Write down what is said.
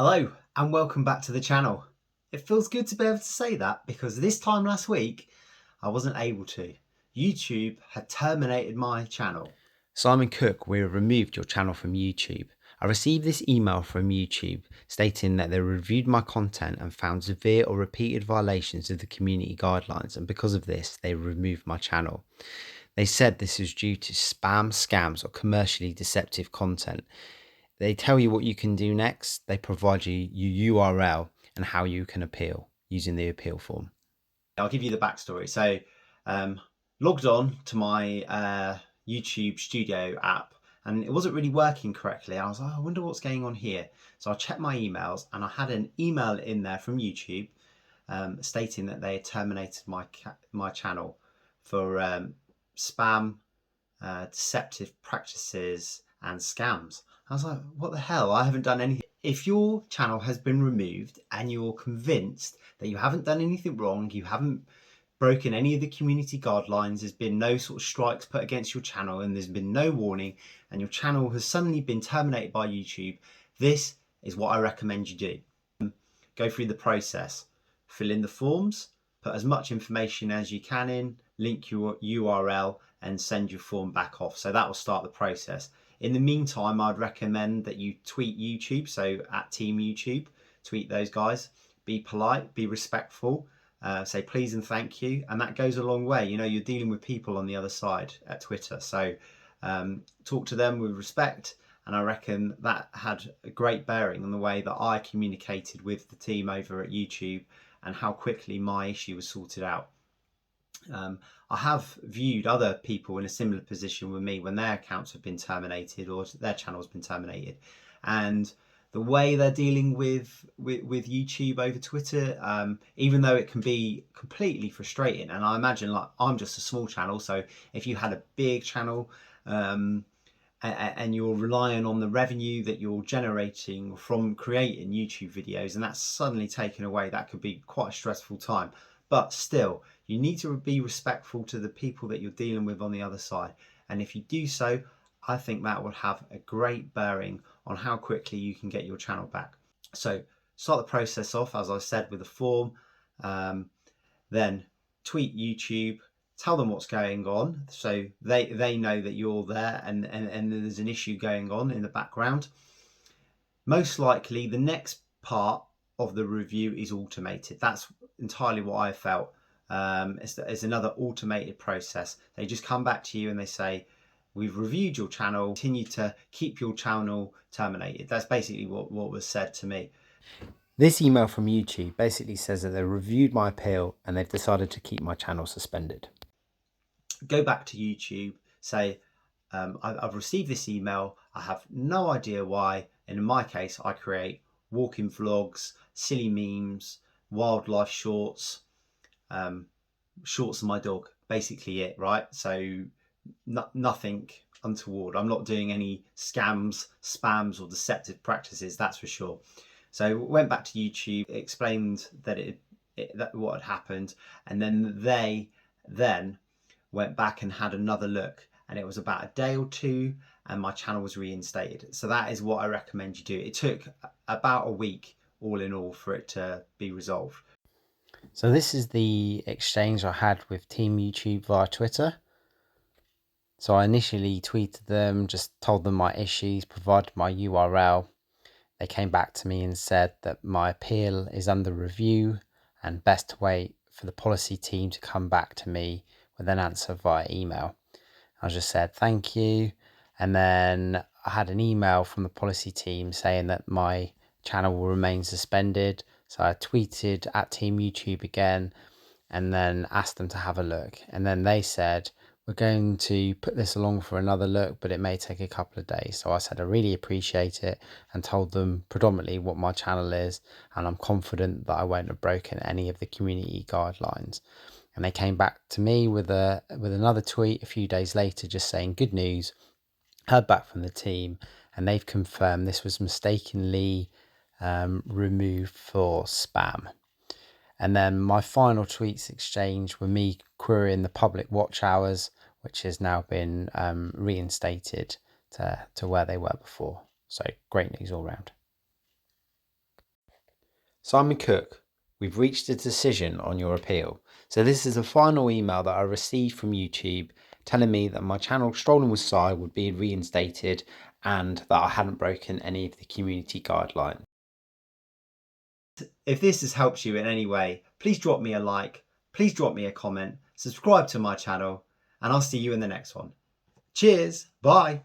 Hello and welcome back to the channel. It feels good to be able to say that because this time last week I wasn't able to. YouTube had terminated my channel. Simon Cook, we have removed your channel from YouTube. I received this email from YouTube stating that they reviewed my content and found severe or repeated violations of the community guidelines, and because of this, they removed my channel. They said this is due to spam, scams, or commercially deceptive content. They tell you what you can do next. They provide you your URL and how you can appeal using the appeal form. I'll give you the backstory. So, logged on to my YouTube Studio app and it wasn't really working correctly. I was like, I wonder what's going on here. So I checked my emails and I had an email in there from YouTube stating that they had terminated my channel for spam, deceptive practices and scams. I was like, what the hell? I haven't done anything. If your channel has been removed and you're convinced that you haven't done anything wrong, you haven't broken any of the community guidelines, there's been no sort of strikes put against your channel and there's been no warning, and your channel has suddenly been terminated by YouTube, this is what I recommend you do. Go through the process, fill in the forms, put as much information as you can in, link your URL and send your form back off. So that will start the process. In the meantime, I'd recommend that you tweet YouTube, so at Team YouTube, tweet those guys, be polite, be respectful, say please and thank you, and that goes a long way. You know, you're dealing with people on the other side at Twitter, so talk to them with respect. And I reckon that had a great bearing on the way that I communicated with the team over at YouTube and how quickly my issue was sorted out. I have viewed other people in a similar position with me when their accounts have been terminated or their channel has been terminated, and the way they're dealing with YouTube over Twitter, even though it can be completely frustrating. And I imagine, like, I'm just a small channel, so if you had a big channel and you're relying on the revenue that you're generating from creating YouTube videos and that's suddenly taken away, that could be quite a stressful time. But still, you need to be respectful to the people that you're dealing with on the other side. And if you do so, I think that will have a great bearing on how quickly you can get your channel back. So start the process off, as I said, with a form, then tweet YouTube, tell them what's going on so they know that you're there and there's an issue going on in the background. Most likely the next part of the review is automated. That's entirely what I felt. It's another automated process. They just come back to you and they say, we've reviewed your channel, continue to keep your channel terminated. That's basically what was said to me. This email from YouTube basically says that they reviewed my appeal and they've decided to keep my channel suspended. Go back to YouTube, say, I've received this email, I have no idea why, and in my case I create walking vlogs, silly memes, wildlife shorts, shorts of my dog, basically it, right? So nothing untoward. I'm not doing any scams, spams or deceptive practices, that's for sure. So went back to YouTube, explained that that what had happened, and then they went back and had another look, and it was about a day or two and my channel was reinstated. So that is what I recommend you do. It took about a week all in all for it to be resolved. So this is the exchange I had with Team YouTube via Twitter. So I initially tweeted them, just told them my issues, provided my URL. They came back to me and said that my appeal is under review and best to wait for the policy team to come back to me with an answer via email. I just said thank you, and then I had an email from the policy team saying that my channel will remain suspended. So I tweeted at Team YouTube again and then asked them to have a look, and then they said, we're going to put this along for another look, but it may take a couple of days. So I said I really appreciate it and told them predominantly what my channel is, and I'm confident that I won't have broken any of the community guidelines. And they came back to me with another tweet a few days later just saying good news, heard back from the team, and they've confirmed this was mistakenly removed for spam. And then my final tweets exchange were me querying the public watch hours, which has now been reinstated to where they were before. So great news all round. Simon Cook, we've reached a decision on your appeal. So this is the final email that I received from YouTube telling me that my channel Strolling with Si would be reinstated and that I hadn't broken any of the community guidelines. If this has helped you in any way, please drop me a like, please drop me a comment, subscribe to my channel, and I'll see you in the next one. Cheers, bye.